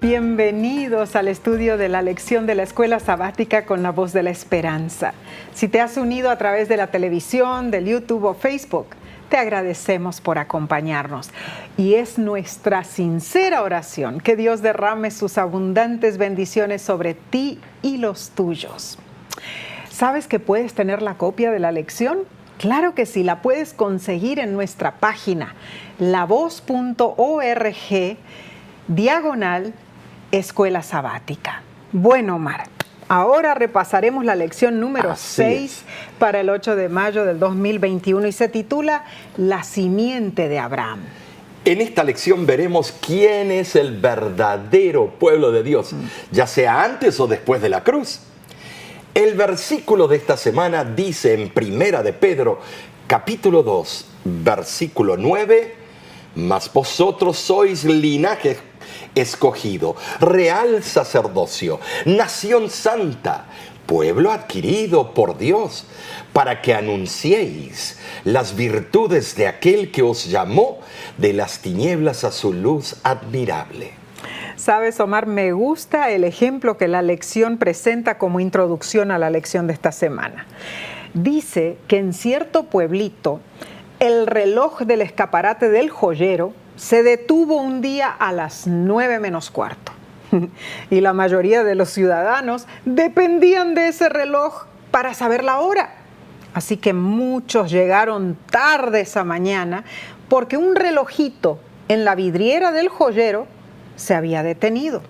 Bienvenidos al estudio de la lección de la Escuela Sabática con la Voz de la Esperanza. Si te has unido a través de la televisión, del YouTube o Facebook, te agradecemos por acompañarnos. Y es nuestra sincera oración que Dios derrame sus abundantes bendiciones sobre ti y los tuyos. ¿Sabes que puedes tener la copia de la lección? Claro que sí, la puedes conseguir en nuestra página lavoz.org/Escuela Sabática. Bueno, Omar, ahora repasaremos la lección número 6 para el 8 de mayo del 2021 y se titula La simiente de Abraham. En esta lección veremos quién es el verdadero pueblo de Dios, ya sea antes o después de la cruz. El versículo de esta semana dice en Primera de Pedro, capítulo 2, versículo 9, mas vosotros sois linaje escogido, real sacerdocio, nación santa, pueblo adquirido por Dios, para que anunciéis las virtudes de aquel que os llamó de las tinieblas a su luz admirable. Sabes, Omar, me gusta el ejemplo que la lección presenta como introducción a la lección de esta semana. Dice que en cierto pueblito, el reloj del escaparate del joyero se detuvo un día a las 9 menos cuarto. Y la mayoría de los ciudadanos dependían de ese reloj para saber la hora. Así que muchos llegaron tarde esa mañana porque un relojito en la vidriera del joyero se había detenido.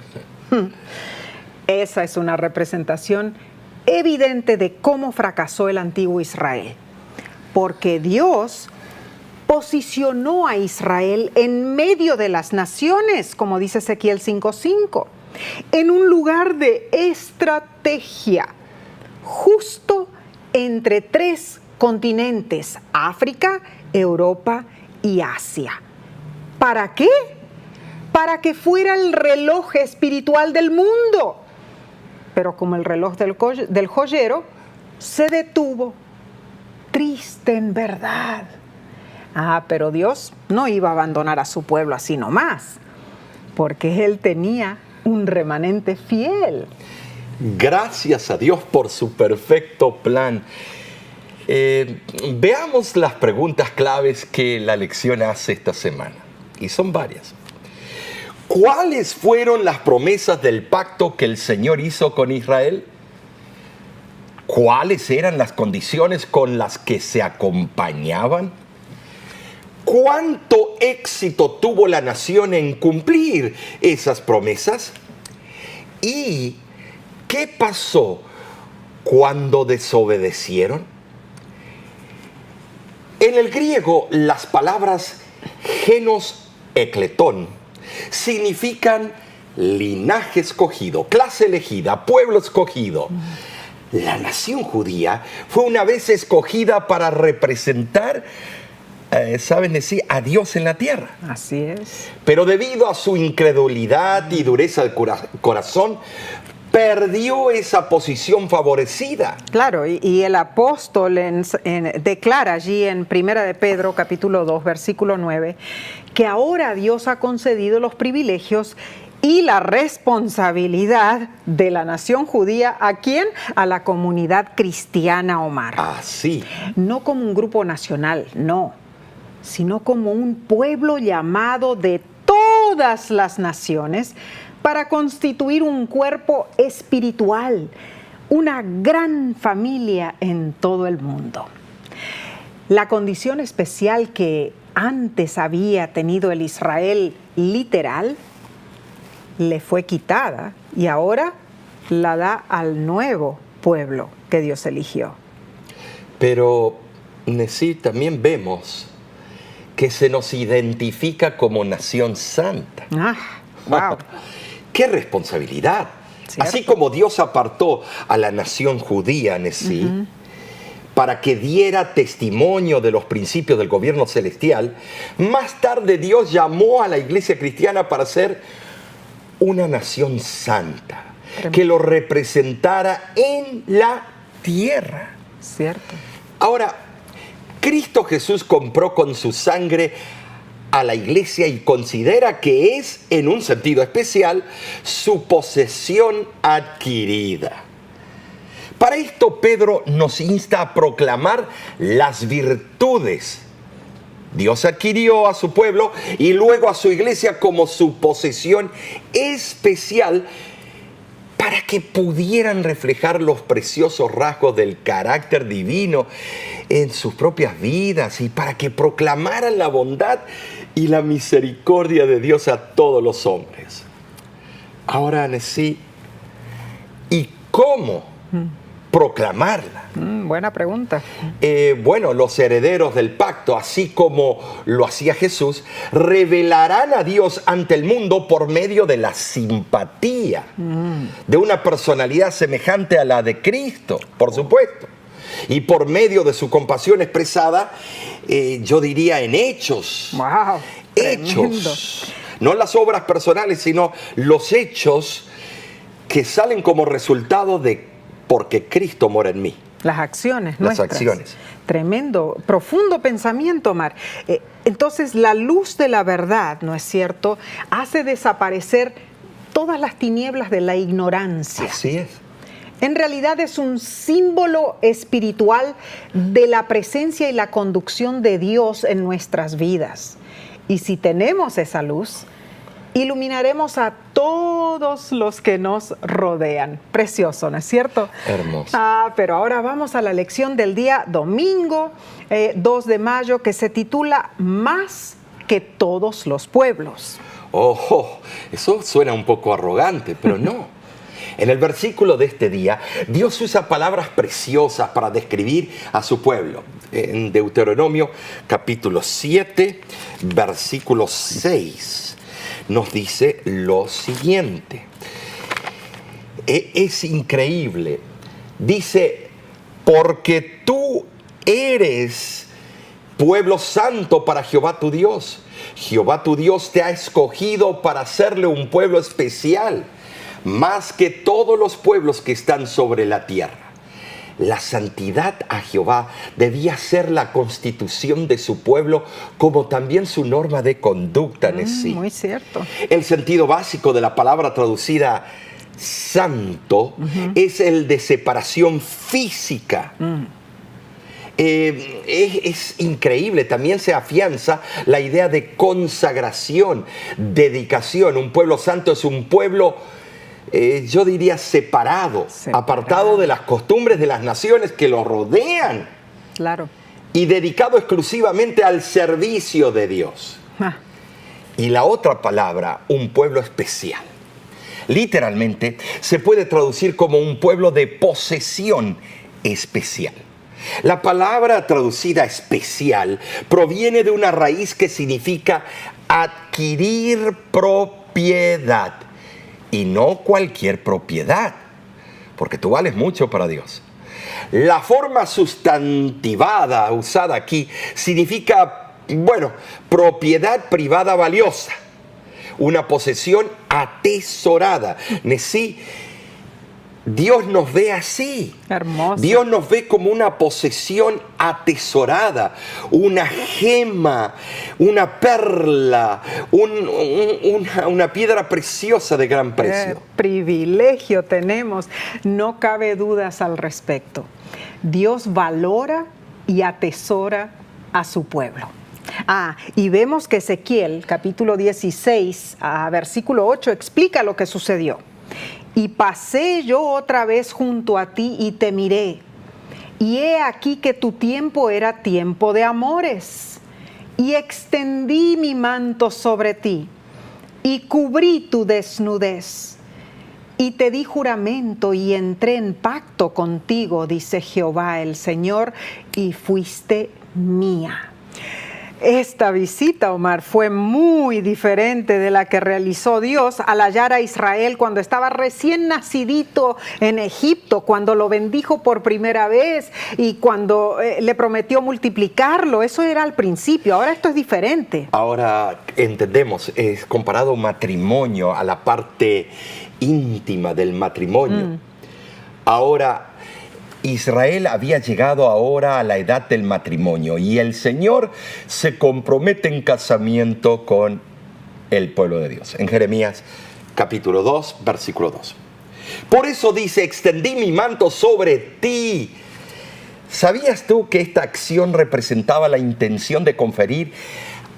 Esa es una representación evidente de cómo fracasó el antiguo Israel. Porque Dios posicionó a Israel en medio de las naciones, como dice Ezequiel 5:5, en un lugar de estrategia, justo entre tres continentes, África, Europa y Asia. ¿Para qué? Para que fuera el reloj espiritual del mundo. Pero como el reloj del joyero se detuvo, triste en verdad. Pero Dios no iba a abandonar a su pueblo así nomás, porque Él tenía un remanente fiel. Gracias a Dios por su perfecto plan. Veamos las preguntas claves que la lección hace esta semana, y son varias. ¿Cuáles fueron las promesas del pacto que el Señor hizo con Israel? ¿Cuáles eran las condiciones con las que se acompañaban? ¿Cuánto éxito tuvo la nación en cumplir esas promesas? ¿Y qué pasó cuando desobedecieron? En el griego, las palabras genos ekletón significan linaje escogido, clase elegida, pueblo escogido. La nación judía fue una vez escogida para representar, saben decir, a Dios en la tierra. Así es. Pero debido a su incredulidad y dureza del corazón, perdió esa posición favorecida. Claro, y el apóstol declara allí en Primera de Pedro, capítulo 2, versículo 9, que ahora Dios ha concedido los privilegios y la responsabilidad de la nación judía. ¿A quién? A la comunidad cristiana, Omar. Sí. No como un grupo nacional, no, sino como un pueblo llamado de todas las naciones para constituir un cuerpo espiritual, una gran familia en todo el mundo. La condición especial que antes había tenido el Israel literal le fue quitada y ahora la da al nuevo pueblo que Dios eligió. Pero sí, también vemos que se nos identifica como nación santa. ¡Wow! ¡Qué responsabilidad! ¿Cierto? Así como Dios apartó a la nación judía, para que diera testimonio de los principios del gobierno celestial, más tarde Dios llamó a la iglesia cristiana para ser una nación santa, que lo representara en la tierra. Cierto. Ahora, Cristo Jesús compró con su sangre a la iglesia y considera que es, en un sentido especial, su posesión adquirida. Para esto, Pedro nos insta a proclamar las virtudes. Dios adquirió a su pueblo y luego a su iglesia como su posesión especial para que pudieran reflejar los preciosos rasgos del carácter divino en sus propias vidas y para que proclamaran la bondad y la misericordia de Dios a todos los hombres. Ahora, Nesí, ¿y cómo proclamarla? Buena pregunta. Bueno, los herederos del pacto, así como lo hacía Jesús, revelarán a Dios ante el mundo por medio de la simpatía de una personalidad semejante a la de Cristo, por supuesto. Y por medio de su compasión expresada, yo diría en hechos. ¡Wow! Hechos. No las obras personales, sino los hechos que salen como resultado de porque Cristo mora en mí. Las acciones Las nuestras. acciones. Tremendo, profundo pensamiento, Omar. Entonces, la luz de la verdad, ¿no es cierto?, hace desaparecer todas las tinieblas de la ignorancia. Así es. En realidad es un símbolo espiritual de la presencia y la conducción de Dios en nuestras vidas. Y si tenemos esa luz, iluminaremos a todos los que nos rodean. Precioso, ¿no es cierto? Hermoso. Pero ahora vamos a la lección del día domingo 2 de mayo que se titula Más que todos los pueblos. Eso suena un poco arrogante, pero no. En el versículo de este día, Dios usa palabras preciosas para describir a su pueblo. En Deuteronomio capítulo 7, versículo 6, nos dice lo siguiente. Es increíble. Dice, porque tú eres pueblo santo para Jehová tu Dios. Jehová tu Dios te ha escogido para hacerle un pueblo especial, más que todos los pueblos que están sobre la tierra. La santidad a Jehová debía ser la constitución de su pueblo, como también su norma de conducta en sí. Muy cierto. El sentido básico de la palabra traducida santo es el de separación física. Es increíble, también se afianza la idea de consagración, dedicación. Un pueblo santo es un pueblo, yo diría, separado, apartado de las costumbres de las naciones que lo rodean. Claro. Y dedicado exclusivamente al servicio de Dios. Y la otra palabra, un pueblo especial. Literalmente se puede traducir como un pueblo de posesión especial. La palabra traducida especial proviene de una raíz que significa adquirir propiedad. Y no cualquier propiedad, porque tú vales mucho para Dios. La forma sustantivada usada aquí significa, propiedad privada valiosa, una posesión atesorada. Sí, Dios nos ve así. Hermoso. Dios nos ve como una posesión atesorada, una gema, una perla, una piedra preciosa de gran precio. Qué privilegio tenemos, no cabe dudas al respecto. Dios valora y atesora a su pueblo. Y vemos que Ezequiel, capítulo 16, versículo 8, explica lo que sucedió. Y pasé yo otra vez junto a ti y te miré. Y he aquí que tu tiempo era tiempo de amores. Y extendí mi manto sobre ti y cubrí tu desnudez. Y te di juramento y entré en pacto contigo, dice Jehová el Señor, y fuiste mía. Esta visita, Omar, fue muy diferente de la que realizó Dios al hallar a Israel cuando estaba recién nacidito en Egipto, cuando lo bendijo por primera vez y cuando le prometió multiplicarlo. Eso era al principio, ahora esto es diferente. Ahora entendemos, es comparado un matrimonio a la parte íntima del matrimonio. Ahora, Israel había llegado ahora a la edad del matrimonio y el Señor se compromete en casamiento con el pueblo de Dios. En Jeremías capítulo 2, versículo 2. Por eso dice, extendí mi manto sobre ti. ¿Sabías tú que esta acción representaba la intención de conferir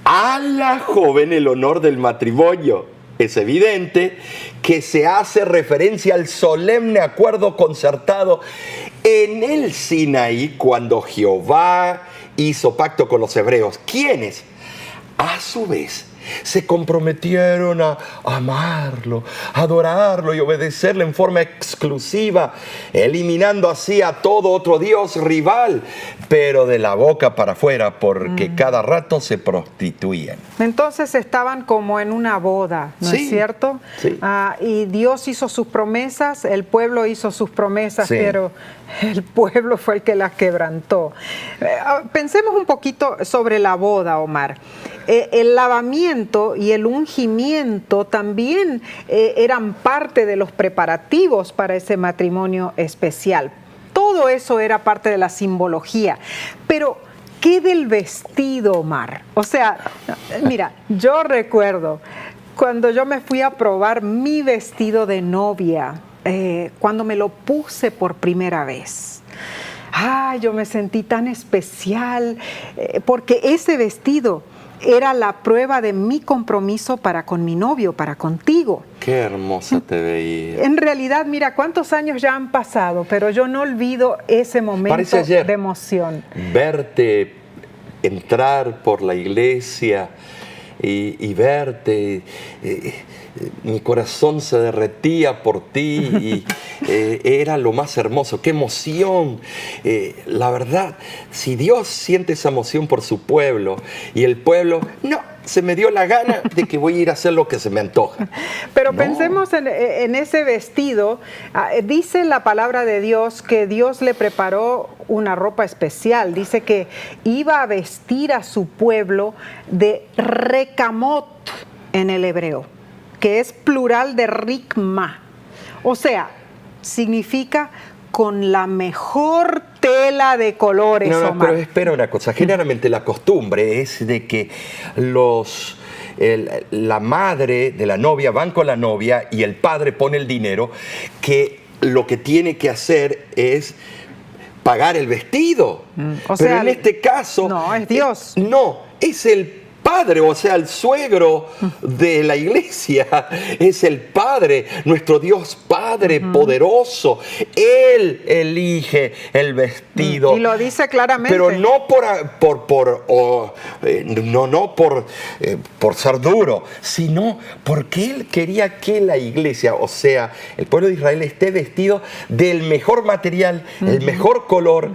a la joven el honor del matrimonio? Es evidente que se hace referencia al solemne acuerdo concertado en el Sinaí cuando Jehová hizo pacto con los hebreos, quienes a su vez se comprometieron a amarlo, adorarlo y obedecerle en forma exclusiva, eliminando así a todo otro dios rival, pero de la boca para afuera, porque cada rato se prostituían. Entonces estaban como en una boda, ¿no es cierto? Sí. Y Dios hizo sus promesas, el pueblo hizo sus promesas, Sí. pero el pueblo fue el que las quebrantó. Pensemos un poquito sobre la boda, Omar. El lavamiento y el ungimiento también eran parte de los preparativos para ese matrimonio especial. Todo eso era parte de la simbología. Pero, ¿qué del vestido, Omar? O sea, mira, yo recuerdo cuando yo me fui a probar mi vestido de novia, cuando me lo puse por primera vez. Yo me sentí tan especial, porque ese vestido era la prueba de mi compromiso para con mi novio, para contigo. Qué hermosa te veía. En realidad, mira, cuántos años ya han pasado, pero yo no olvido ese momento de emoción. Verte entrar por la iglesia y verte, mi corazón se derretía por ti y era lo más hermoso. ¡Qué emoción! La verdad, si Dios siente esa emoción por su pueblo y el pueblo, no, se me dio la gana de que voy a ir a hacer lo que se me antoja. Pero pensemos en ese vestido. Dice la palabra de Dios que Dios le preparó una ropa especial. Dice que iba a vestir a su pueblo de recamot en el hebreo, que es plural de rikma. O sea, significa con la mejor tela de colores. No, Omar. pero espera una cosa. Generalmente la costumbre es de que la madre de la novia van con la novia y el padre pone el dinero, que lo que tiene que hacer es pagar el vestido. Pero en este caso... No, es Dios. No, es el padre, o sea, el suegro de la iglesia, es el Padre, nuestro Dios Padre poderoso. Él elige el vestido. Y lo dice claramente. Pero no por ser duro, sino porque Él quería que la iglesia, o sea, el pueblo de Israel, esté vestido del mejor material, el mejor color.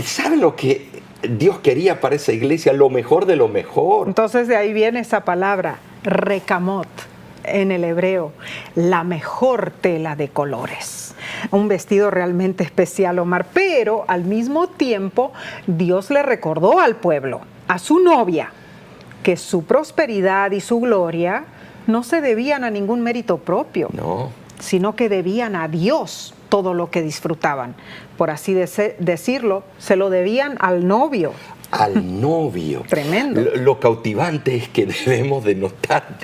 ¿Saben lo que Dios quería para esa iglesia? Lo mejor de lo mejor. Entonces de ahí viene esa palabra, recamot, en el hebreo, la mejor tela de colores. Un vestido realmente especial, Omar, pero al mismo tiempo Dios le recordó al pueblo, a su novia, que su prosperidad y su gloria no se debían a ningún mérito propio, sino que debían a Dios todo lo que disfrutaban. Por así decirlo, se lo debían al novio. Al novio. Tremendo. Lo cautivante es que debemos de notar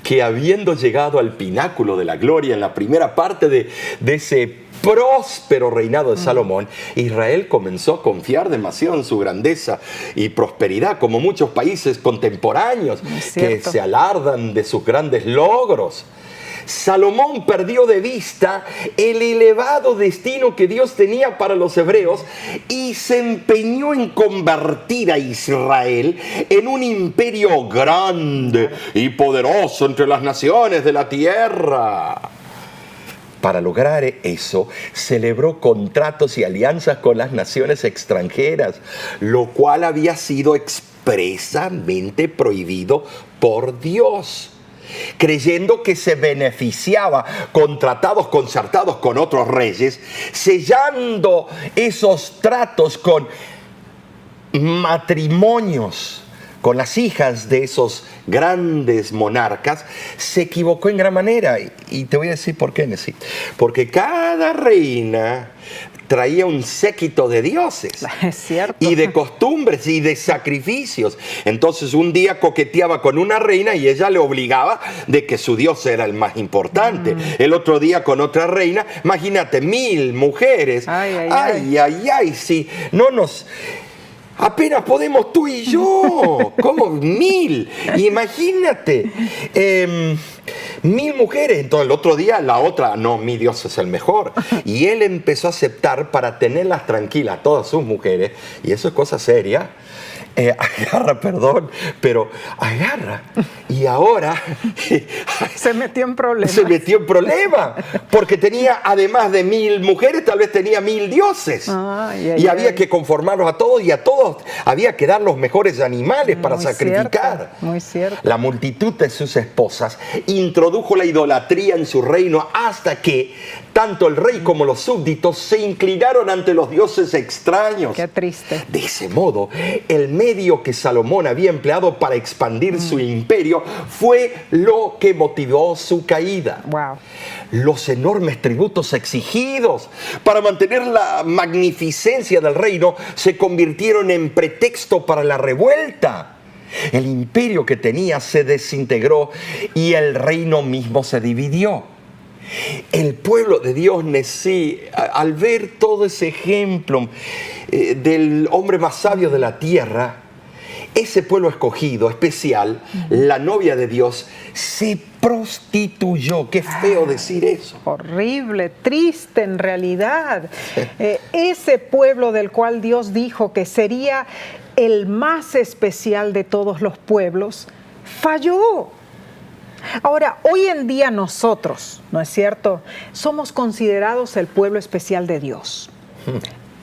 que habiendo llegado al pináculo de la gloria en la primera parte de ese próspero reinado de Salomón, Israel comenzó a confiar demasiado en su grandeza y prosperidad, como muchos países contemporáneos que se alardan de sus grandes logros. Salomón perdió de vista el elevado destino que Dios tenía para los hebreos y se empeñó en convertir a Israel en un imperio grande y poderoso entre las naciones de la tierra. Para lograr eso, celebró contratos y alianzas con las naciones extranjeras, lo cual había sido expresamente prohibido por Dios, creyendo que se beneficiaba con tratados concertados con otros reyes, sellando esos tratos con matrimonios con las hijas de esos grandes monarcas, se equivocó en gran manera. Y te voy a decir por qué, Nesí. Porque cada reina traía un séquito de dioses. Es cierto. Y de costumbres y de sacrificios. Entonces un día coqueteaba con una reina y ella le obligaba de que su dios era el más importante. El otro día con otra reina, imagínate, 1000 mujeres. Ay, sí. No nos... Apenas podemos tú y yo. ¿Cómo? 1000. Imagínate. 1000 mujeres. Entonces el otro día la otra, no, mi Dios es el mejor. Y él empezó a aceptar para tenerlas tranquilas, todas sus mujeres. Y eso es cosa seria. Agarra. Y ahora... se metió en problemas. Se metió en problemas. Porque tenía, además de 1000 mujeres, tal vez tenía 1000 dioses. Y había que conformarlos a todos, y a todos había que dar los mejores animales para sacrificar. Cierto, muy cierto. La multitud de sus esposas introdujo la idolatría en su reino hasta que tanto el rey como los súbditos se inclinaron ante los dioses extraños. Qué triste. De ese modo, el medio que Salomón había empleado para expandir su imperio fue lo que motivó su caída. Wow. Los enormes tributos exigidos para mantener la magnificencia del reino se convirtieron en pretexto para la revuelta. El imperio que tenía se desintegró y el reino mismo se dividió. El pueblo de Dios, Nesí, al ver todo ese ejemplo del hombre más sabio de la tierra, ese pueblo escogido, especial, la novia de Dios, se prostituyó. Qué feo decir eso. Horrible, triste en realidad. Ese pueblo del cual Dios dijo que sería el más especial de todos los pueblos, falló. Ahora, hoy en día nosotros, ¿no es cierto?, somos considerados el pueblo especial de Dios.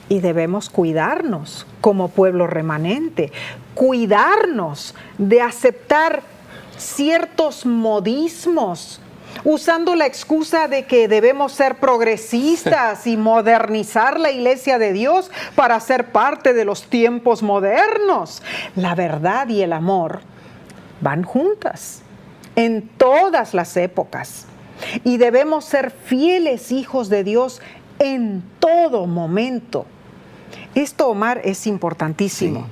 Y debemos cuidarnos como pueblo remanente, cuidarnos de aceptar ciertos modismos, usando la excusa de que debemos ser progresistas y modernizar la iglesia de Dios para ser parte de los tiempos modernos. La verdad y el amor van juntas en todas las épocas, y debemos ser fieles hijos de Dios en todo momento. Esto, Omar, es importantísimo,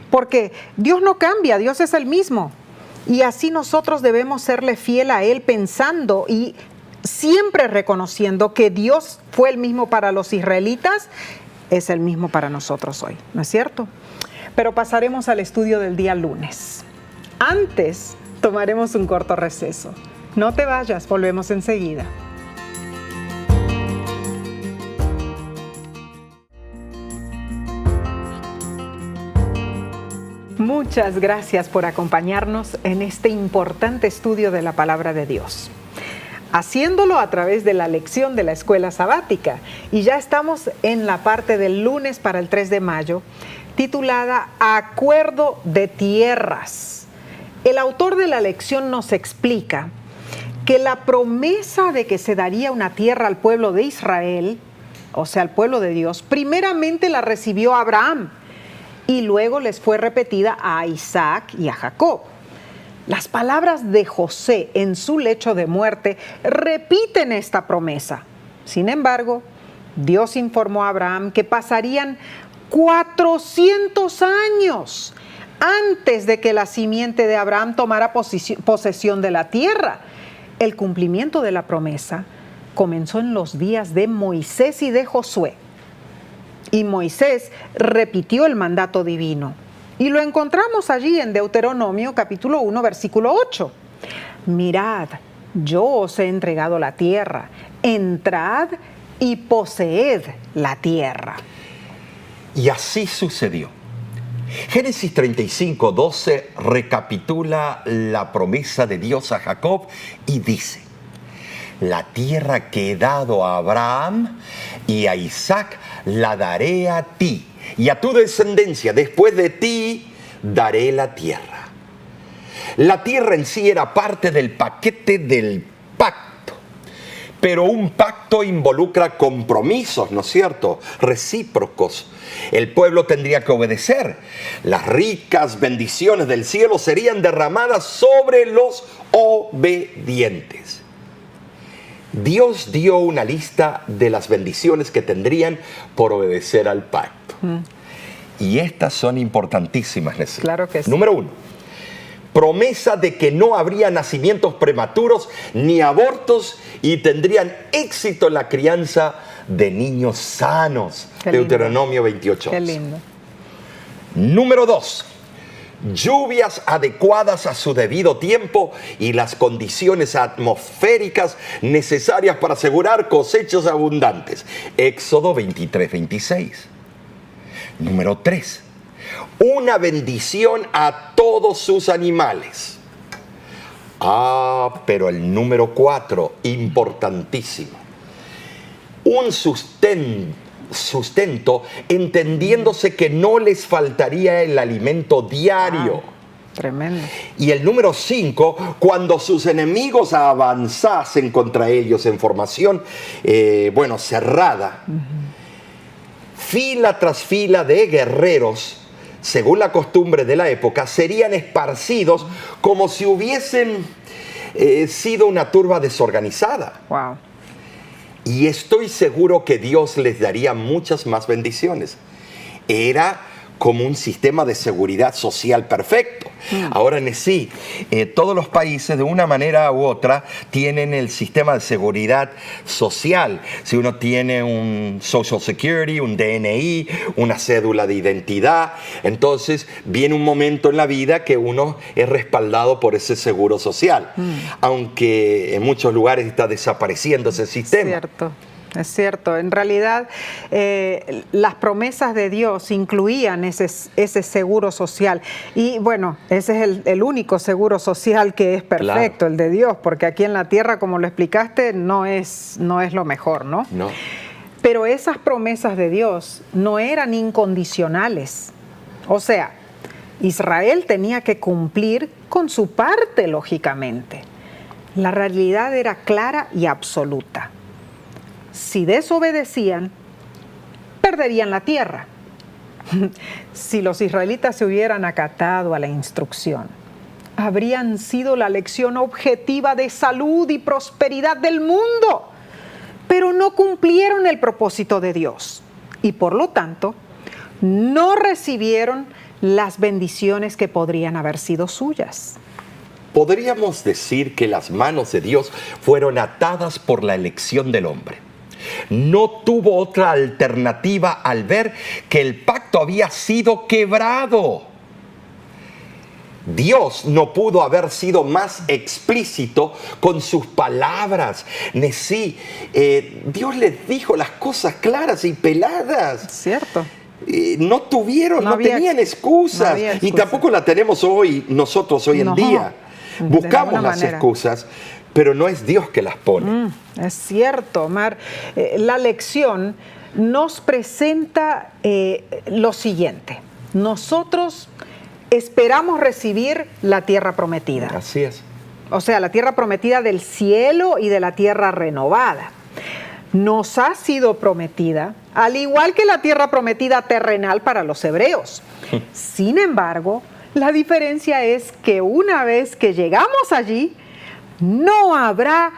porque Dios no cambia, Dios es el mismo, y así nosotros debemos serle fiel a Él, pensando y siempre reconociendo que Dios fue el mismo para los israelitas, es el mismo para nosotros hoy, ¿no es cierto? Pero pasaremos al estudio del día lunes. Antes tomaremos un corto receso. No te vayas, volvemos enseguida. Muchas gracias por acompañarnos en este importante estudio de la Palabra de Dios, haciéndolo a través de la lección de la escuela sabática. Y ya estamos en la parte del lunes para el 3 de mayo, titulada Acuerdo de Tierras. El autor de la lección nos explica que la promesa de que se daría una tierra al pueblo de Israel, o sea, al pueblo de Dios, primeramente la recibió Abraham y luego les fue repetida a Isaac y a Jacob. Las palabras de José en su lecho de muerte repiten esta promesa. Sin embargo, Dios informó a Abraham que pasarían 400 años antes de que la simiente de Abraham tomara posesión de la tierra. El cumplimiento de la promesa comenzó en los días de Moisés y de Josué. Y Moisés repitió el mandato divino. Y lo encontramos allí en Deuteronomio capítulo 1, versículo 8. Mirad, yo os he entregado la tierra, entrad y poseed la tierra. Y así sucedió. Génesis 35:12 recapitula la promesa de Dios a Jacob y dice: la tierra que he dado a Abraham y a Isaac la daré a ti, y a tu descendencia después de ti daré la tierra. La tierra en sí era parte del paquete del pacto. Pero un pacto involucra compromisos, ¿no es cierto? Recíprocos. El pueblo tendría que obedecer. Las ricas bendiciones del cielo serían derramadas sobre los obedientes. Dios dio una lista de las bendiciones que tendrían por obedecer al pacto. Y estas son importantísimas, Nessie. Claro que sí. Número 1. Promesa de que no habría nacimientos prematuros ni abortos y tendrían éxito en la crianza de niños sanos. Qué lindo. Deuteronomio 28. Qué lindo. Número 2. Lluvias adecuadas a su debido tiempo y las condiciones atmosféricas necesarias para asegurar cosechas abundantes. Éxodo 23-26. Número 3. Una bendición a todos sus animales. Pero el número 4, importantísimo. Un sustento, entendiéndose que no les faltaría el alimento diario. Tremendo. Y el número 5, cuando sus enemigos avanzasen contra ellos en formación, cerrada, fila tras fila de guerreros, según la costumbre de la época, serían esparcidos como si hubiesen sido una turba desorganizada. Wow. Y estoy seguro que Dios les daría muchas más bendiciones. Era como un sistema de seguridad social perfecto. Ahora, Nessie, todos los países de una manera u otra tienen el sistema de seguridad social. Si uno tiene un Social Security, un DNI, una cédula de identidad, entonces viene un momento en la vida que uno es respaldado por ese seguro social. Aunque en muchos lugares está desapareciendo ese sistema. Cierto. Es cierto, en realidad las promesas de Dios incluían ese seguro social y bueno, ese es el único seguro social que es perfecto, claro. El de Dios, porque aquí en la tierra, como lo explicaste, no es lo mejor, ¿no? No. Pero esas promesas de Dios no eran incondicionales, o sea, Israel tenía que cumplir con su parte, lógicamente. La realidad era clara y absoluta. Si desobedecían, perderían la tierra. Si los israelitas se hubieran acatado a la instrucción, habrían sido la lección objetiva de salud y prosperidad del mundo, pero no cumplieron el propósito de Dios y por lo tanto no recibieron las bendiciones que podrían haber sido suyas. Podríamos decir que las manos de Dios fueron atadas por la elección del hombre. No tuvo otra alternativa al ver que el pacto había sido quebrado. Dios no pudo haber sido más explícito con sus palabras. Nessie, Dios les dijo las cosas claras y peladas. Cierto. No tenían excusas. Y tampoco la tenemos nosotros hoy en día. Buscamos las excusas, pero no es Dios que las pone. Es cierto, Omar. La lección nos presenta lo siguiente. Nosotros esperamos recibir la tierra prometida. Así es. O sea, la tierra prometida del cielo y de la tierra renovada. Nos ha sido prometida, al igual que la tierra prometida terrenal para los hebreos. Sin embargo, la diferencia es que una vez que llegamos allí, no habrá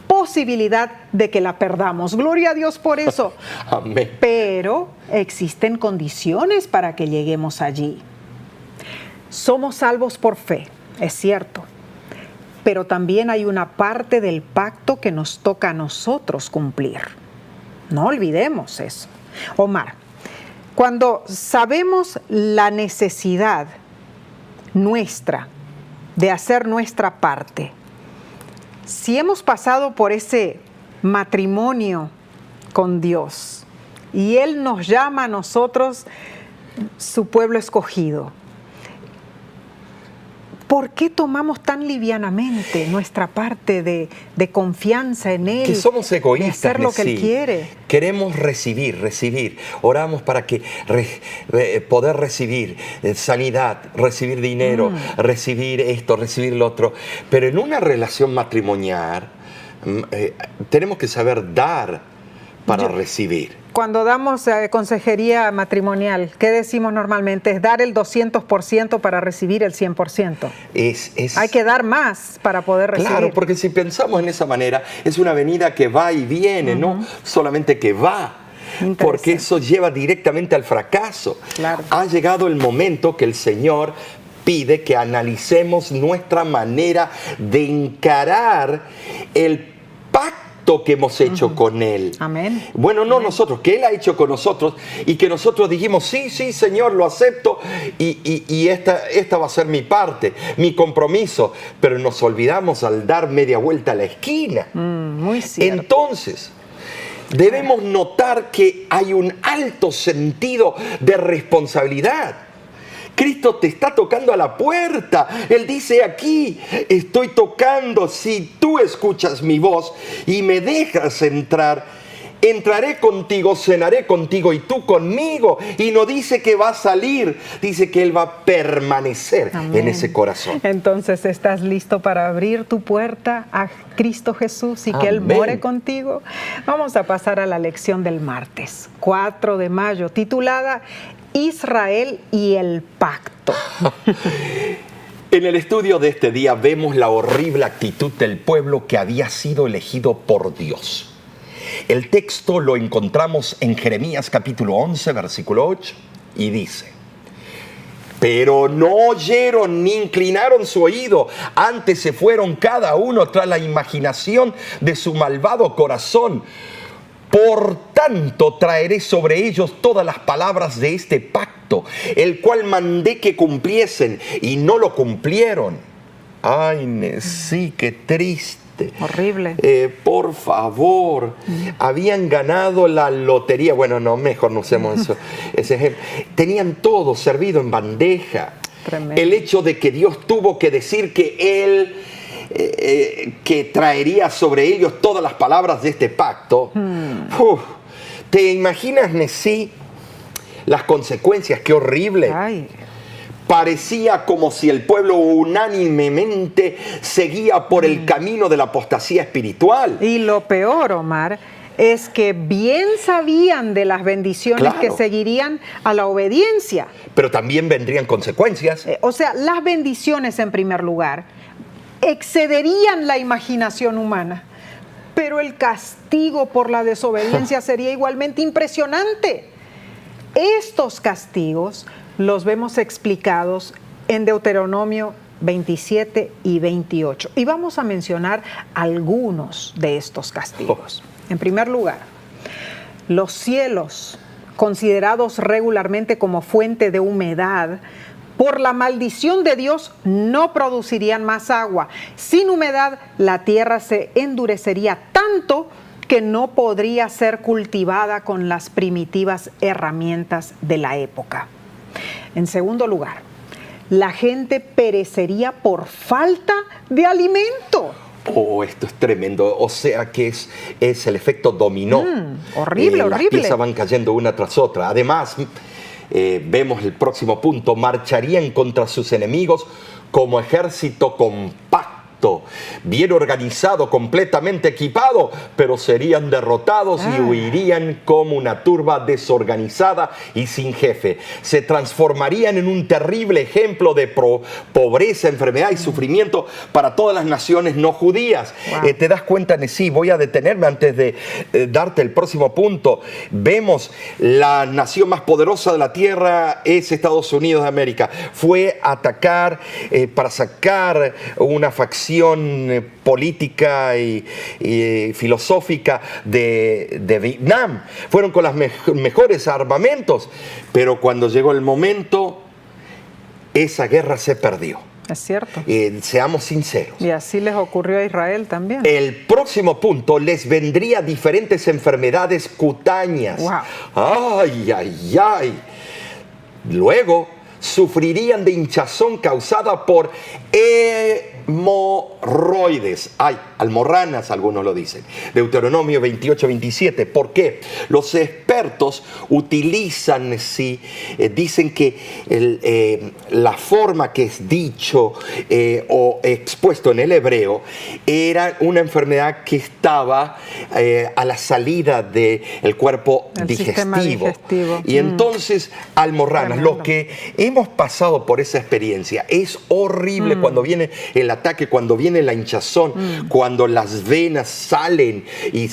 posibilidad de que la perdamos. Gloria a Dios por eso. Amén. Pero existen condiciones para que lleguemos allí. Somos salvos por fe, es cierto. Pero también hay una parte del pacto que nos toca a nosotros cumplir. No olvidemos eso. Omar, cuando sabemos la necesidad nuestra de hacer nuestra parte, si hemos pasado por ese matrimonio con Dios y Él nos llama a nosotros, su pueblo escogido, ¿por qué tomamos tan livianamente nuestra parte de confianza en Él? Que somos egoístas, de hacer lo que Él quiere. Queremos recibir. Oramos para que poder recibir sanidad, recibir dinero, recibir esto, recibir lo otro. Pero en una relación matrimonial, tenemos que saber dar para recibir. Cuando damos consejería matrimonial, ¿qué decimos normalmente? Es dar el 200% para recibir el 100%. Hay que dar más para poder recibir. Claro, porque si pensamos en esa manera, es una avenida que va y viene, no solamente que va. Porque eso lleva directamente al fracaso. Claro. Ha llegado el momento que el Señor pide que analicemos nuestra manera de encarar el pacto que hemos hecho con Él. Amén. Bueno, no nosotros, que Él ha hecho con nosotros y que nosotros dijimos, sí, Señor, lo acepto y esta va a ser mi parte, mi compromiso, pero nos olvidamos al dar media vuelta a la esquina. Muy cierto. Entonces, debemos notar que hay un alto sentido de responsabilidad. Cristo te está tocando a la puerta. Él dice aquí, estoy tocando. Si tú escuchas mi voz y me dejas entrar, entraré contigo, cenaré contigo y tú conmigo. Y no dice que va a salir, dice que Él va a permanecer en ese corazón. Entonces, ¿estás listo para abrir tu puerta a Cristo Jesús y que Él more contigo? Vamos a pasar a la lección del martes, 4 de mayo, titulada Israel y el pacto. En el estudio de este día vemos la horrible actitud del pueblo que había sido elegido por Dios. El texto lo encontramos en Jeremías capítulo 11, versículo 8, y dice: pero no oyeron ni inclinaron su oído, antes se fueron cada uno tras la imaginación de su malvado corazón. Por tanto, traeré sobre ellos todas las palabras de este pacto, el cual mandé que cumpliesen, y no lo cumplieron. Ay, sí, qué triste. Horrible. Por favor, habían ganado la lotería. Bueno, no, mejor no usemos eso, ese ejemplo. Tenían todo servido en bandeja. Tremendo. El hecho de que Dios tuvo que decir que Él que traería sobre ellos todas las palabras de este pacto. ¿Te imaginas, Nesí, las consecuencias? ¡Qué horrible! Ay. Parecía como si el pueblo unánimemente seguía por el camino de la apostasía espiritual. Y lo peor, Omar, es que bien sabían de las bendiciones que seguirían a la obediencia. Pero también vendrían consecuencias. O sea, las bendiciones en primer lugar excederían la imaginación humana, pero el castigo por la desobediencia sería igualmente impresionante. Estos castigos los vemos explicados en Deuteronomio 27 y 28. Y vamos a mencionar algunos de estos castigos. En primer lugar, los cielos, considerados regularmente como fuente de humedad, por la maldición de Dios no producirían más agua. Sin humedad, la tierra se endurecería tanto que no podría ser cultivada con las primitivas herramientas de la época. En segundo lugar, la gente perecería por falta de alimento. Oh, esto es tremendo. O sea que es el efecto dominó. Horrible, horrible. Las piezas van cayendo una tras otra. Además, vemos el próximo punto: marcharían contra sus enemigos como ejército compacto, bien organizado, completamente equipado, pero serían derrotados y huirían como una turba desorganizada y sin jefe. Se transformarían en un terrible ejemplo de pobreza, enfermedad y sufrimiento para todas las naciones no judías. Wow. ¿Te das cuenta, Nesí? Voy a detenerme antes de darte el próximo punto. Vemos la nación más poderosa de la tierra es Estados Unidos de América. Fue a atacar para sacar una facción política y filosófica de Vietnam. Fueron con los mejores armamentos, pero cuando llegó el momento, esa guerra se perdió. Es cierto. Seamos sinceros. Y así les ocurrió a Israel también. El próximo punto: les vendría diferentes enfermedades cutáneas. Wow. Ay, ay, ay. Luego sufrirían de hinchazón causada por hemorroides. Ay, almorranas, algunos lo dicen. Deuteronomio 28, 27. ¿Por qué? Los expertos utilizan, dicen que la forma que es dicho o expuesto en el hebreo era una enfermedad que estaba a la salida del cuerpo digestivo. Y entonces, almorranas, los que hemos pasado por esa experiencia, es horrible cuando viene el ataque, cuando viene la hinchazón, cuando las venas salen, y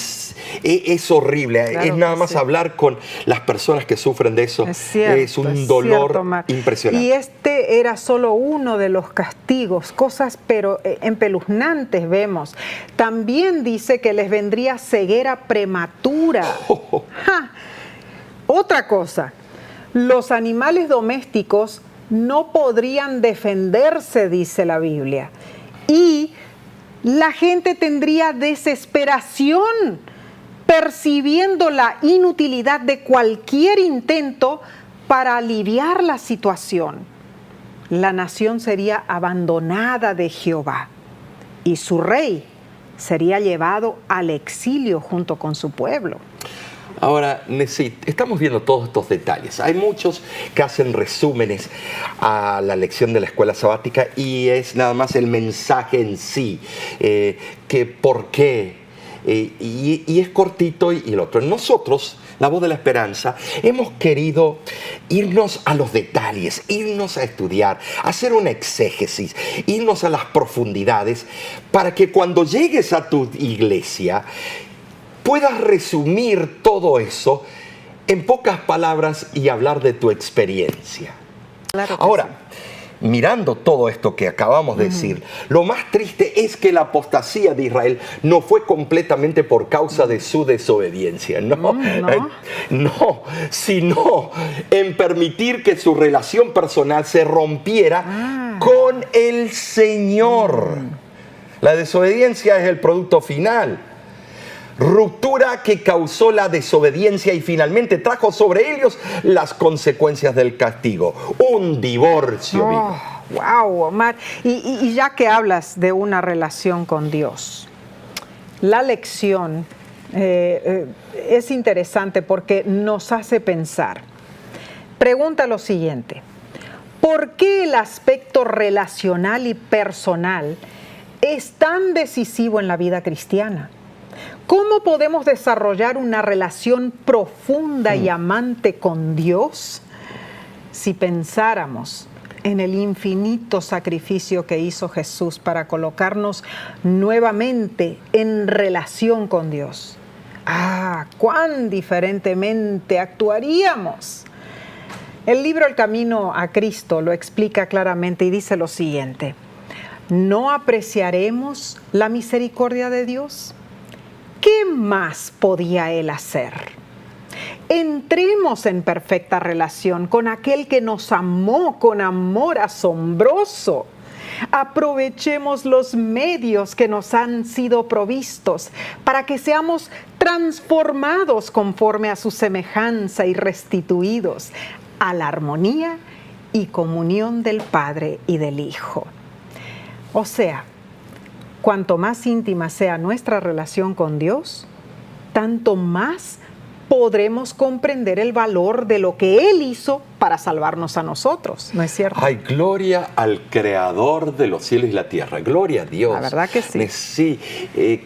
es horrible. Claro, es nada más hablar con las personas que sufren de eso. Es un dolor impresionante. Y este era solo uno de los castigos, cosas pero espeluznantes vemos. También dice que les vendría ceguera prematura. Otra cosa, los animales domésticos no podrían defenderse, dice la Biblia. Y la gente tendría desesperación percibiendo la inutilidad de cualquier intento para aliviar la situación. La nación sería abandonada de Jehová y su rey sería llevado al exilio junto con su pueblo. Ahora, estamos viendo todos estos detalles. Hay muchos que hacen resúmenes a la lección de la escuela sabática y es nada más el mensaje en sí, que por qué, y es cortito y el otro. Nosotros, la Voz de la Esperanza, hemos querido irnos a los detalles, irnos a estudiar, hacer una exégesis, irnos a las profundidades, para que cuando llegues a tu iglesia puedas resumir todo eso en pocas palabras y hablar de tu experiencia. Claro que ahora, sí. Mirando todo esto que acabamos de decir, lo más triste es que la apostasía de Israel no fue completamente por causa de su desobediencia, no, sino en permitir que su relación personal se rompiera con el Señor. La desobediencia es el producto final. Ruptura que causó la desobediencia y finalmente trajo sobre ellos las consecuencias del castigo. Un divorcio. Wow, Omar. Y ya que hablas de una relación con Dios, la lección es interesante porque nos hace pensar. Pregunta lo siguiente: ¿por qué el aspecto relacional y personal es tan decisivo en la vida cristiana? ¿Cómo podemos desarrollar una relación profunda y amante con Dios si pensáramos en el infinito sacrificio que hizo Jesús para colocarnos nuevamente en relación con Dios? ¡Cuán diferentemente actuaríamos! El libro El Camino a Cristo lo explica claramente y dice lo siguiente: ¿no apreciaremos la misericordia de Dios? ¿Qué más podía Él hacer? Entremos en perfecta relación con aquel que nos amó con amor asombroso. Aprovechemos los medios que nos han sido provistos para que seamos transformados conforme a su semejanza y restituidos a la armonía y comunión del Padre y del Hijo. O sea, cuanto más íntima sea nuestra relación con Dios, tanto más podremos comprender el valor de lo que Él hizo para salvarnos a nosotros, ¿no es cierto? Ay, gloria al Creador de los cielos y la tierra. Gloria a Dios. La verdad que sí. Sí,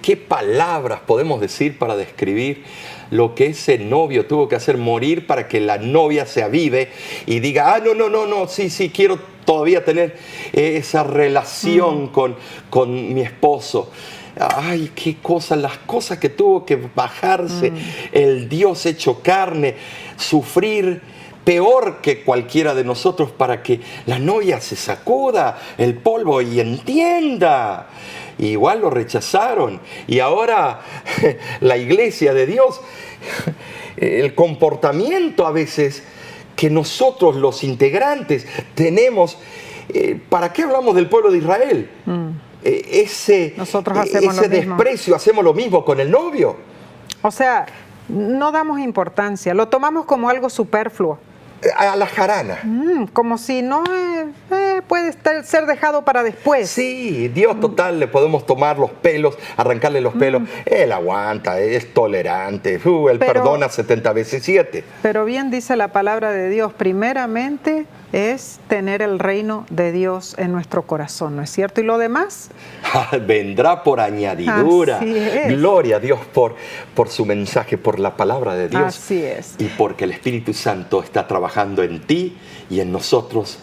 qué palabras podemos decir para describir lo que ese novio tuvo que hacer, morir para que la novia se avive y diga, no, sí, quiero todavía tener esa relación con mi esposo. Ay, qué cosas, las cosas que tuvo que bajarse el Dios hecho carne, sufrir peor que cualquiera de nosotros para que la novia se sacuda el polvo y entienda. Igual lo rechazaron. Y ahora la iglesia de Dios, el comportamiento a veces que nosotros los integrantes tenemos, ¿para qué hablamos del pueblo de Israel? Ese desprecio, hacemos lo mismo con el novio. O sea, no damos importancia, lo tomamos como algo superfluo. a la jarana. Como si no puede ser dejado para después. Sí, Dios total, le podemos tomar los pelos, arrancarle los pelos. Él aguanta, es tolerante, él perdona 70 veces 7. Pero bien dice la palabra de Dios, primeramente es tener el reino de Dios en nuestro corazón, ¿no es cierto? ¿Y lo demás? Vendrá por añadidura. Así es. Gloria a Dios por su mensaje, por la palabra de Dios. Así es. Y porque el Espíritu Santo está trabajando en ti y en nosotros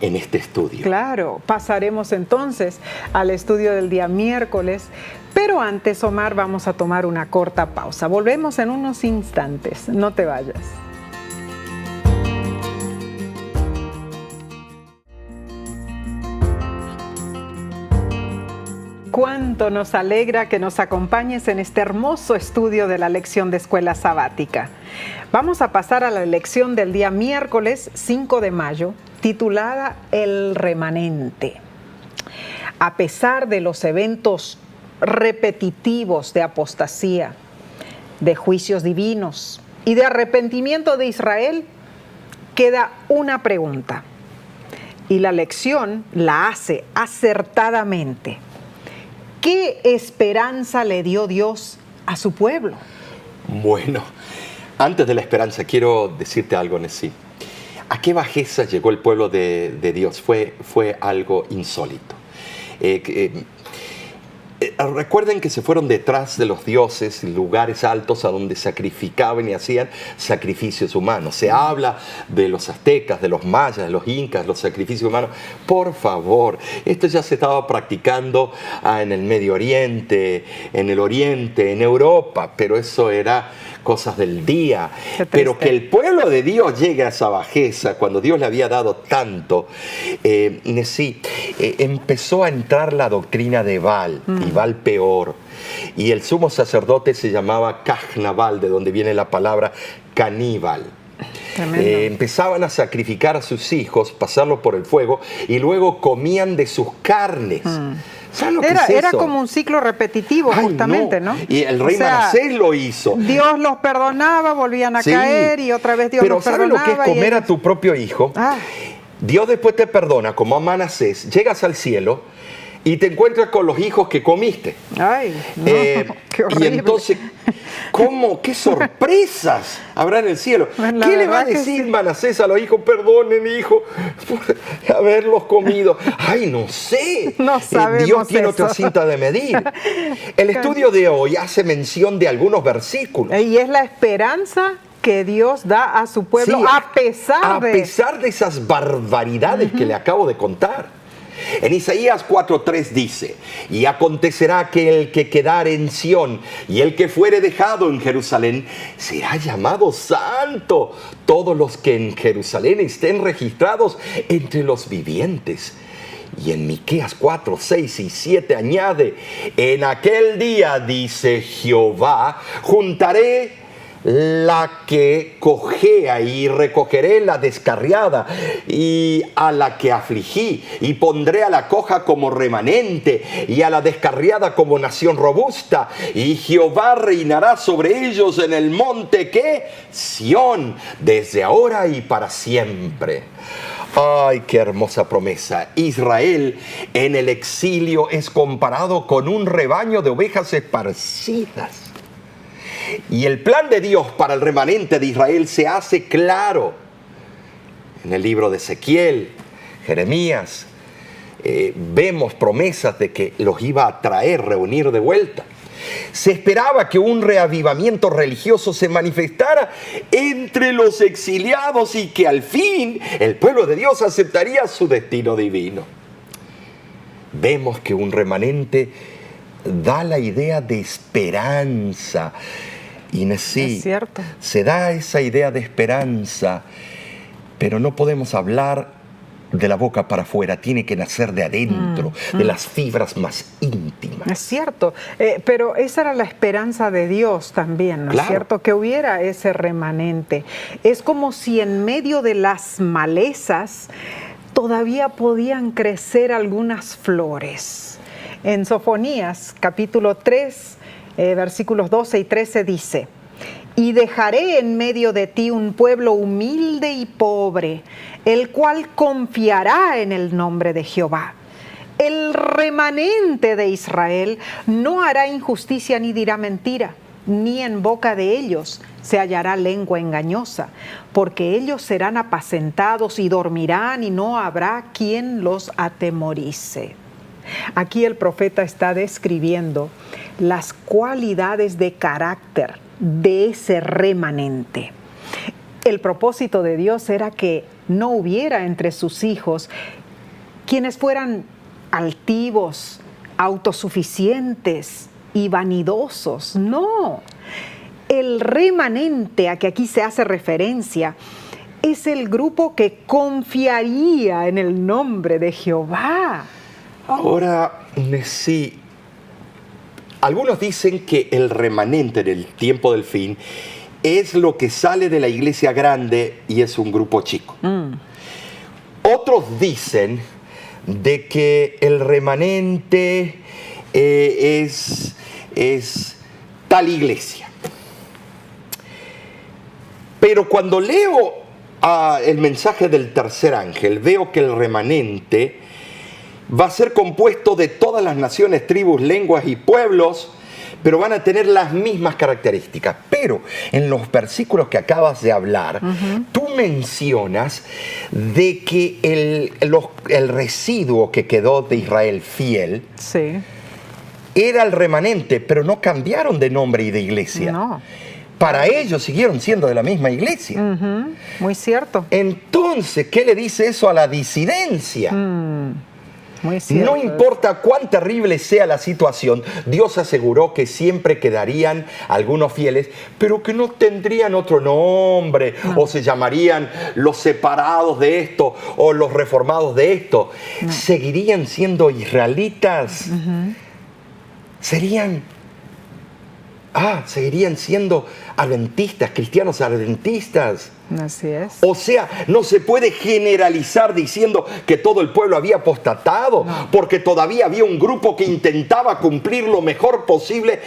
en este estudio. Claro, pasaremos entonces al estudio del día miércoles, pero antes, Omar, vamos a tomar una corta pausa. Volvemos en unos instantes, no te vayas. Cuánto nos alegra que nos acompañes en este hermoso estudio de la lección de escuela sabática. Vamos a pasar a la lección del día miércoles 5 de mayo, titulada El remanente. A pesar de los eventos repetitivos de apostasía, de juicios divinos y de arrepentimiento de Israel, queda una pregunta. Y la lección la hace acertadamente. ¿Qué esperanza le dio Dios a su pueblo? Bueno, antes de la esperanza quiero decirte algo, Nesí. ¿A qué bajeza llegó el pueblo de Dios? Fue algo insólito. Recuerden que se fueron detrás de los dioses, lugares altos a donde sacrificaban y hacían sacrificios humanos. Se habla de los aztecas, de los mayas, de los incas, los sacrificios humanos. Por favor, esto ya se estaba practicando en el Medio Oriente, en el Oriente, en Europa, pero eso era cosas del día. Pero que el pueblo de Dios llegue a esa bajeza cuando Dios le había dado tanto, empezó a entrar la doctrina de Baal, y Baal peor. Y el sumo sacerdote se llamaba Cajnabal, de donde viene la palabra caníbal. Empezaban a sacrificar a sus hijos, pasarlos por el fuego, y luego comían de sus carnes. ¿Saben lo que es eso? Era como un ciclo repetitivo, justamente, ¿no? Y el rey Manasés lo hizo. Dios los perdonaba, volvían a caer y otra vez Dios los perdonaba. Pero ¿saben lo que es comer a tu propio hijo? Dios después te perdona, como a Manasés, llegas al cielo y te encuentras con los hijos que comiste. Ay, no, qué horrible. Y entonces, ¿cómo? ¿Qué sorpresas habrá en el cielo? ¿Qué le va a decir Manasés a los hijos? Perdonen, hijo, por haberlos comido. Ay, no sé. No sabemos Dios tiene eso. otra cinta de medir. El estudio de hoy hace mención de algunos versículos. Y es la esperanza que Dios da a su pueblo, Sí, a pesar de esas barbaridades que le acabo de contar. En Isaías 4:3 dice: y acontecerá que el que quedare en Sión y el que fuere dejado en Jerusalén será llamado santo. Todos los que en Jerusalén estén registrados entre los vivientes. Y en Miqueas 4, 6 y 7 añade: en aquel día, dice Jehová, juntaré la que cojea y recogeré la descarriada y a la que afligí, y pondré a la coja como remanente y a la descarriada como nación robusta, y Jehová reinará sobre ellos en el monte que Sión, desde ahora y para siempre. ¡Ay, qué hermosa promesa! Israel en el exilio es comparado con un rebaño de ovejas esparcidas. Y el plan de Dios para el remanente de Israel se hace claro. En el libro de Ezequiel, Jeremías, vemos promesas de que los iba a traer, reunir de vuelta. Se esperaba que un reavivamiento religioso se manifestara entre los exiliados y que al fin el pueblo de Dios aceptaría su destino divino. Vemos que un remanente da la idea de esperanza. Y sí, es cierto. Se da esa idea de esperanza, pero no podemos hablar de la boca para afuera, tiene que nacer de adentro, de las fibras más íntimas. Es cierto, pero esa era la esperanza de Dios también, ¿no es cierto? Que hubiera ese remanente. Es como si en medio de las malezas todavía podían crecer algunas flores. En Sofonías, capítulo 3, versículos 12 y 13 dice: Y dejaré en medio de ti un pueblo humilde y pobre, el cual confiará en el nombre de Jehová. El remanente de Israel no hará injusticia ni dirá mentira, ni en boca de ellos se hallará lengua engañosa, porque ellos serán apacentados y dormirán y no habrá quien los atemorice. Aquí el profeta está describiendo las cualidades de carácter de ese remanente. El propósito de Dios era que no hubiera entre sus hijos quienes fueran altivos, autosuficientes y vanidosos. No, el remanente a que aquí se hace referencia es el grupo que confiaría en el nombre de Jehová. Ahora, sí, algunos dicen que el remanente del tiempo del fin es lo que sale de la iglesia grande y es un grupo chico. Otros dicen de que el remanente es tal iglesia. Pero cuando leo el mensaje del tercer ángel, veo que el remanente va a ser compuesto de todas las naciones, tribus, lenguas y pueblos, pero van a tener las mismas características. Pero en los versículos que acabas de hablar, tú mencionas de que el residuo que quedó de Israel fiel era el remanente, pero no cambiaron de nombre y de iglesia. No. Para ellos siguieron siendo de la misma iglesia. Muy cierto. Entonces, ¿qué le dice eso a la disidencia? Muy cierto. No importa cuán terrible sea la situación, Dios aseguró que siempre quedarían algunos fieles, pero que no tendrían otro nombre, o se llamarían los separados de esto, o los reformados de esto. Seguirían siendo israelitas. Seguirían siendo adventistas, cristianos adventistas. Así es. O sea, no se puede generalizar diciendo que todo el pueblo había apostatado, porque todavía había un grupo que intentaba cumplir lo mejor posible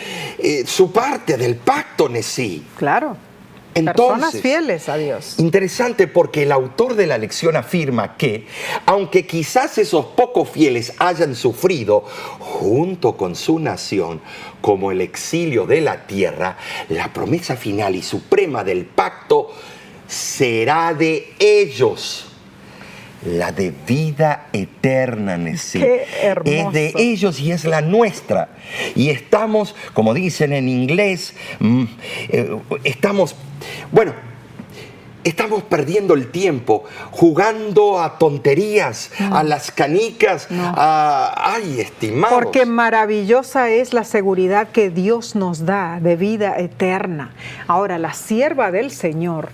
su parte del pacto, Nesí. Claro. Entonces, personas fieles a Dios. Interesante, porque el autor de la lección afirma que, aunque quizás esos pocos fieles hayan sufrido junto con su nación como el exilio de la tierra, la promesa final y suprema del pacto será de ellos. La de vida eterna, Nesí. Qué hermoso. Es de ellos y es la nuestra. Y estamos, como dicen en inglés, estamos perdiendo el tiempo jugando a tonterías, a las canicas, ¡ay, estimados! Porque maravillosa es la seguridad que Dios nos da de vida eterna. Ahora, la sierva del Señor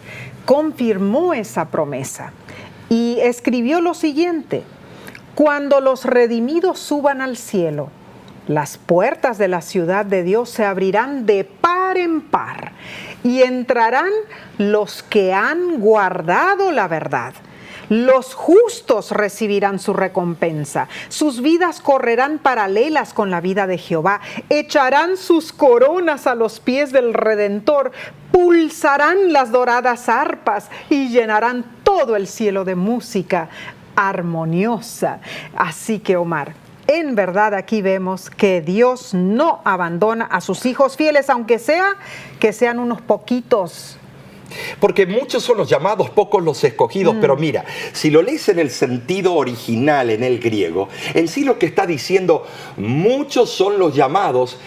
confirmó esa promesa y escribió lo siguiente: cuando los redimidos suban al cielo, las puertas de la ciudad de Dios se abrirán de par en par y entrarán los que han guardado la verdad. Los justos recibirán su recompensa. Sus vidas correrán paralelas con la vida de Jehová. Echarán sus coronas a los pies del Redentor. Pulsarán las doradas arpas y llenarán todo el cielo de música armoniosa. Así que, Omar, en verdad aquí vemos que Dios no abandona a sus hijos fieles, aunque sea que sean unos poquitos. Porque muchos son los llamados, pocos los escogidos. Pero mira, si lo lees en el sentido original, en el griego, en sí lo que está diciendo, muchos son los llamados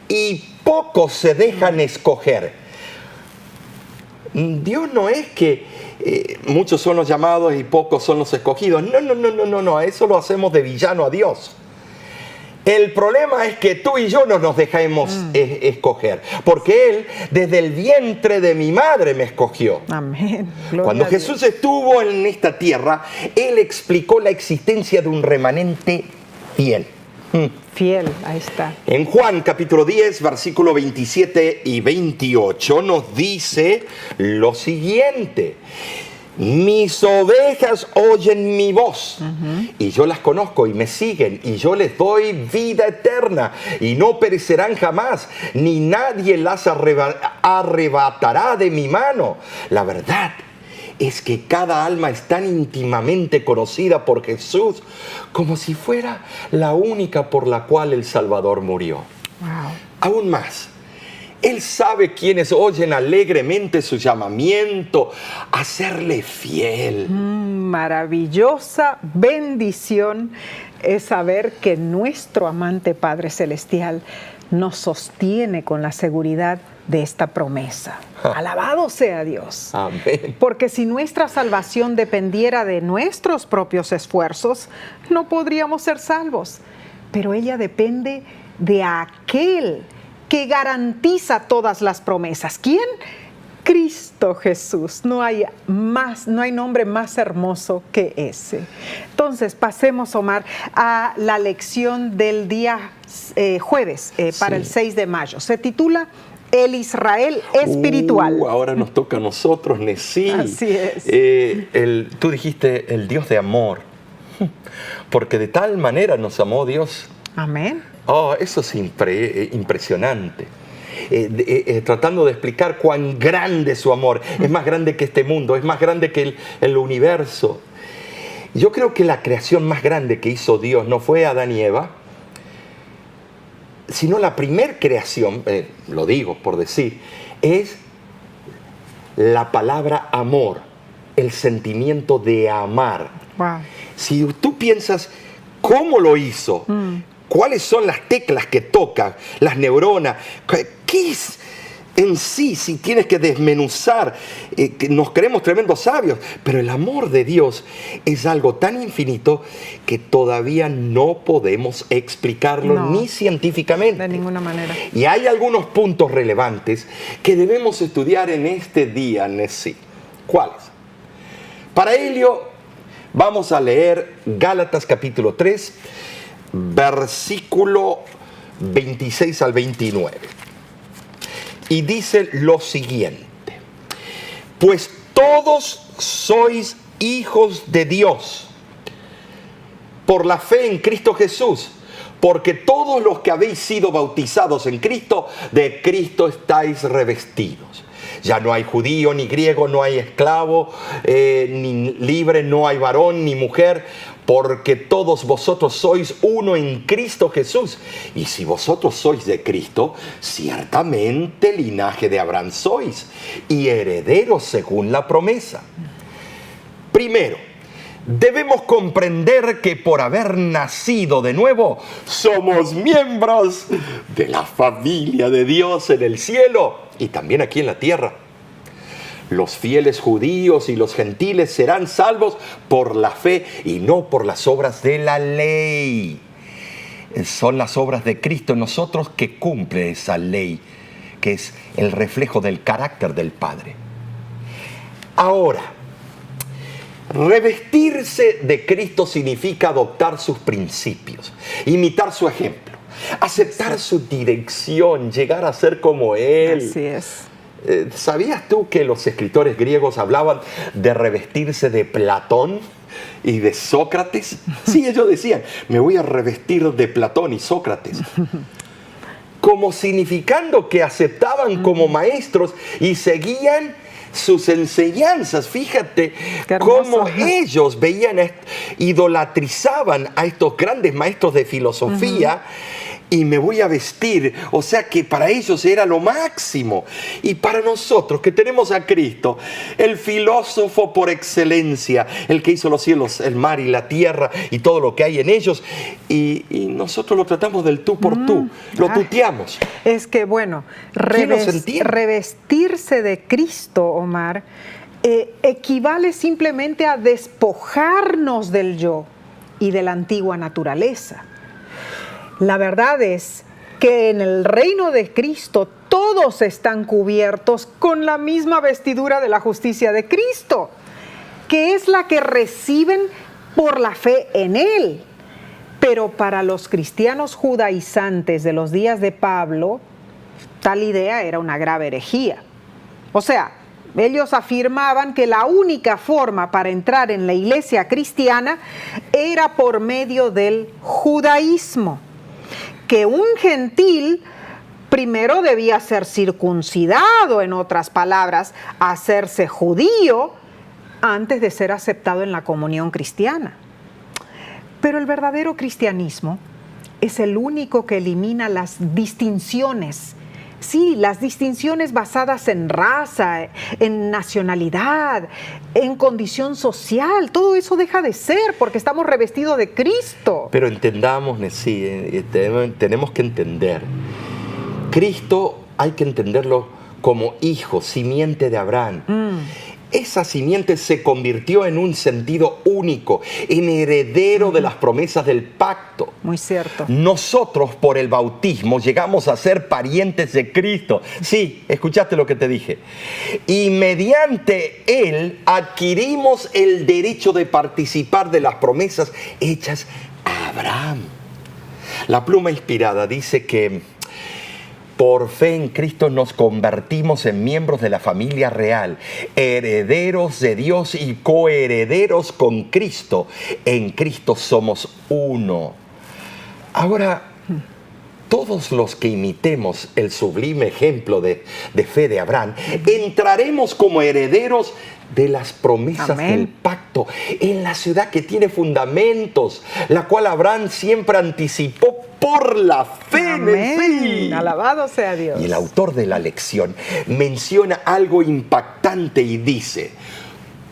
y pocos se dejan escoger. Dios no es que muchos son los llamados y pocos son los escogidos. No, eso lo hacemos de villano a Dios. El problema es que tú y yo no nos dejamos escoger, porque Él desde el vientre de mi madre me escogió. Amén. Cuando Jesús estuvo en esta tierra, Él explicó la existencia de un remanente fiel. Fiel, ahí está. En Juan capítulo 10, versículo 27 y 28 nos dice lo siguiente: Mis ovejas oyen mi voz y yo las conozco y me siguen y yo les doy vida eterna y no perecerán jamás, ni nadie las arrebatará de mi mano. La verdad es que cada alma es tan íntimamente conocida por Jesús como si fuera la única por la cual el Salvador murió. Wow. Aún más, Él sabe quiénes oyen alegremente su llamamiento a serle fiel. Maravillosa bendición es saber que nuestro amante Padre Celestial nos sostiene con la seguridad de esta promesa. Alabado sea Dios. Amén. Porque si nuestra salvación dependiera de nuestros propios esfuerzos, no podríamos ser salvos. Pero ella depende de aquel que garantiza todas las promesas. ¿Quién? Cristo Jesús. No hay nombre más hermoso que ese. Entonces, pasemos, Omar, a la lección del día jueves, para el 6 de mayo. Se titula El Israel espiritual. Ahora nos toca a nosotros, Nesí. Así es. Tú dijiste el Dios de amor. Porque de tal manera nos amó Dios. Amén. Oh, eso es impresionante. Tratando de explicar cuán grande es su amor. Es más grande que este mundo, es más grande que el universo. Yo creo que la creación más grande que hizo Dios no fue Adán y Eva, sino la primer creación, lo digo por decir, es la palabra amor, el sentimiento de amar. Wow. Si tú piensas cómo lo hizo, cuáles son las teclas que toca, las neuronas, qué es en sí, si tienes que desmenuzar, que nos creemos tremendos sabios, pero el amor de Dios es algo tan infinito que todavía no podemos explicarlo ni científicamente. De ninguna manera. Y hay algunos puntos relevantes que debemos estudiar en este día, Nesí. ¿Cuáles? Para ello, vamos a leer Gálatas capítulo 3, versículo 26 al 29. Y dice lo siguiente: pues todos sois hijos de Dios por la fe en Cristo Jesús, porque todos los que habéis sido bautizados en Cristo, de Cristo estáis revestidos. Ya no hay judío ni griego, no hay esclavo ni libre, no hay varón ni mujer, porque todos vosotros sois uno en Cristo Jesús. Y si vosotros sois de Cristo, ciertamente linaje de Abraham sois, y herederos según la promesa. Primero, debemos comprender que por haber nacido de nuevo, somos miembros de la familia de Dios en el cielo y también aquí en la tierra. Los fieles judíos y los gentiles serán salvos por la fe y no por las obras de la ley. Son las obras de Cristo en nosotros que cumple esa ley, que es el reflejo del carácter del Padre. Ahora, revestirse de Cristo significa adoptar sus principios, imitar su ejemplo, aceptar su dirección, llegar a ser como Él. Así es. ¿Sabías tú que los escritores griegos hablaban de revestirse de Platón y de Sócrates? Sí, ellos decían, me voy a revestir de Platón y Sócrates. Como significando que aceptaban como maestros y seguían sus enseñanzas. Fíjate cómo ellos veían, idolatrizaban a estos grandes maestros de filosofía. Y me voy a vestir, o sea que para ellos era lo máximo. Y para nosotros que tenemos a Cristo, el filósofo por excelencia, el que hizo los cielos, el mar y la tierra y todo lo que hay en ellos, y nosotros lo tratamos del tú por tú, lo tuteamos. Es que bueno, revestirse de Cristo, Omar, equivale simplemente a despojarnos del yo y de la antigua naturaleza. La verdad es que en el reino de Cristo todos están cubiertos con la misma vestidura de la justicia de Cristo, que es la que reciben por la fe en Él. Pero para los cristianos judaizantes de los días de Pablo, tal idea era una grave herejía. O sea, Ellos afirmaban que la única forma para entrar en la iglesia cristiana era por medio del judaísmo, que un gentil primero debía ser circuncidado, en otras palabras, hacerse judío, antes de ser aceptado en la comunión cristiana. Pero el verdadero cristianismo es el único que elimina las distinciones. Sí, las distinciones basadas en raza, en nacionalidad, en condición social, todo eso deja de ser porque estamos revestidos de Cristo. Pero entendamos, sí, tenemos que entender. Cristo hay que entenderlo como hijo, simiente de Abraham. Esa simiente se convirtió en un sentido único, en heredero de las promesas del pacto. Muy cierto. Nosotros, por el bautismo, llegamos a ser parientes de Cristo. Sí, escuchaste lo que te dije. Y mediante Él adquirimos el derecho de participar de las promesas hechas a Abraham. La pluma inspirada dice que por fe en Cristo nos convertimos en miembros de la familia real, herederos de Dios y coherederos con Cristo. En Cristo somos uno. Ahora, todos los que imitemos el sublime ejemplo de fe de Abraham, entraremos como herederos de las promesas Amén. del pacto en la ciudad que tiene fundamentos, la cual Abraham siempre anticipó por la fe. Amén. Alabado sea Dios. Y el autor de la lección menciona algo impactante y dice: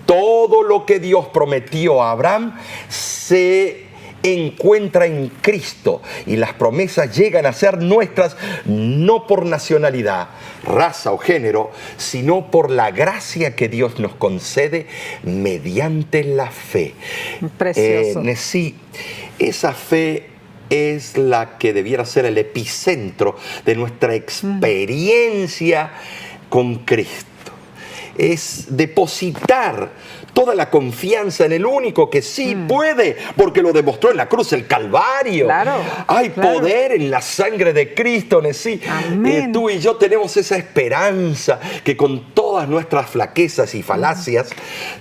todo lo que Dios prometió a Abraham se encuentra en Cristo y las promesas llegan a ser nuestras no por nacionalidad, raza o género, sino por la gracia que Dios nos concede mediante la fe. Precioso. Sí, esa fe es la que debiera ser el epicentro de nuestra experiencia con Cristo. Es depositar toda la confianza en el único que sí puede, porque lo demostró en la cruz, el Calvario. Claro, Hay claro. poder en la sangre de Cristo, sí. Amén. Tú y yo tenemos esa esperanza que con todas nuestras flaquezas y falacias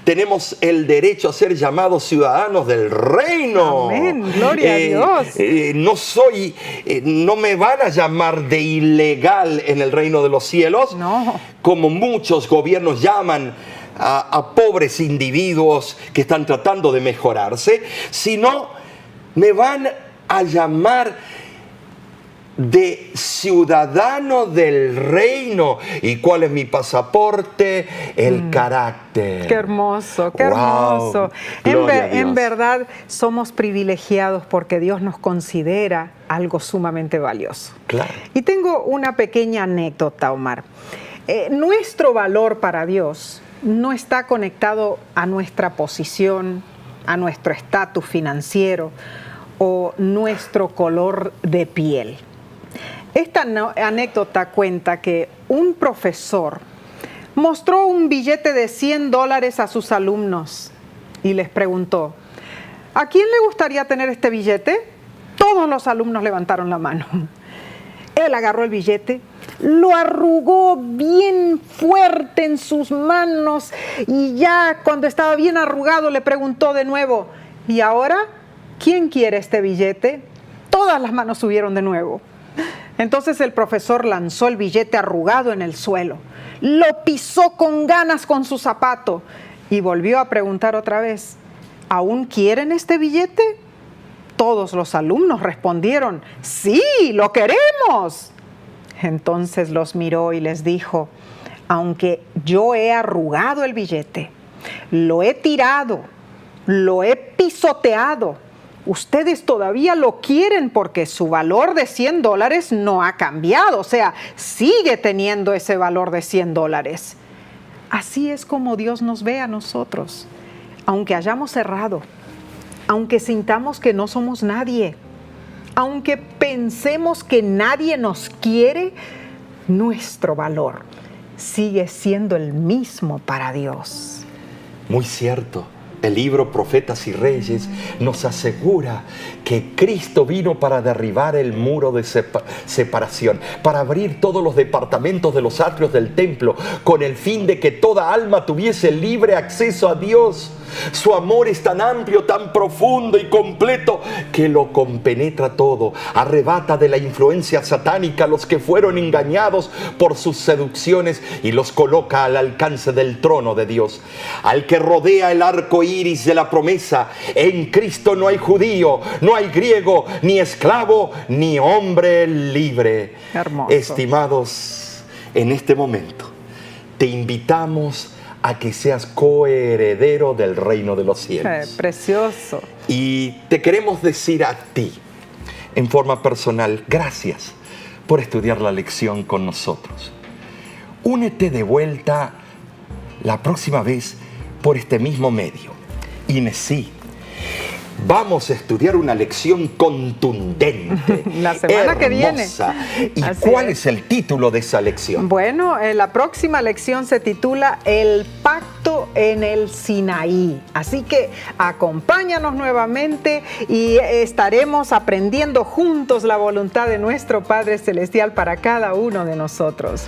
tenemos el derecho a ser llamados ciudadanos del reino. Amén. Gloria a Dios. No me van a llamar de ilegal en el reino de los cielos, No. como muchos gobiernos llaman a pobres individuos que están tratando de mejorarse, sino me van a llamar de ciudadano del reino. ¿Y cuál es mi pasaporte? El carácter. Qué hermoso, qué Wow. hermoso. Gloria a Dios. En verdad somos privilegiados porque Dios nos considera algo sumamente valioso. Claro. Y tengo una pequeña anécdota, Omar. Nuestro valor para Dios no está conectado a nuestra posición, a nuestro estatus financiero o nuestro color de piel. Esta anécdota cuenta que un profesor mostró un billete de $100 a sus alumnos y les preguntó: ¿a quién le gustaría tener este billete? Todos los alumnos levantaron la mano. Él agarró el billete, lo arrugó bien fuerte en sus manos y ya cuando estaba bien arrugado le preguntó de nuevo: ¿y ahora quién quiere este billete? Todas las manos subieron de nuevo. Entonces el profesor lanzó el billete arrugado en el suelo, lo pisó con ganas con su zapato y volvió a preguntar otra vez: ¿aún quieren este billete? Todos los alumnos respondieron: ¡sí, lo queremos! Entonces los miró y les dijo: aunque yo he arrugado el billete, lo he tirado, lo he pisoteado, ustedes todavía lo quieren porque su valor de $100 no ha cambiado, o sea, sigue teniendo ese valor de $100. Así es como Dios nos ve a nosotros, aunque hayamos errado, aunque sintamos que no somos nadie, aunque pensemos que nadie nos quiere, nuestro valor sigue siendo el mismo para Dios. Muy cierto. El libro Profetas y Reyes nos asegura que Cristo vino para derribar el muro de separación, para abrir todos los departamentos de los atrios del templo, con el fin de que toda alma tuviese libre acceso a Dios. Su amor es tan amplio, tan profundo y completo que lo compenetra todo. Arrebata de la influencia satánica a los que fueron engañados por sus seducciones y los coloca al alcance del trono de Dios. Al que rodea el arco iris de la promesa, en Cristo no hay judío, no hay griego, ni esclavo, ni hombre libre. Hermoso. Estimados, en este momento te invitamos a que seas coheredero del reino de los cielos. Precioso. Y te queremos decir a ti, en forma personal, gracias por estudiar la lección con nosotros. Únete de vuelta la próxima vez por este mismo medio. Y sí, vamos a estudiar una lección contundente. La semana que viene. ¿Y Así cuál es. es el título de esa lección? Bueno, la próxima lección se titula El pacto en el Sinaí. Así que acompáñanos nuevamente y estaremos aprendiendo juntos la voluntad de nuestro Padre Celestial para cada uno de nosotros.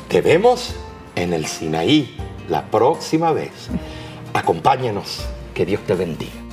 Te vemos en el Sinaí la próxima vez. Acompáñanos. Que Dios te bendiga.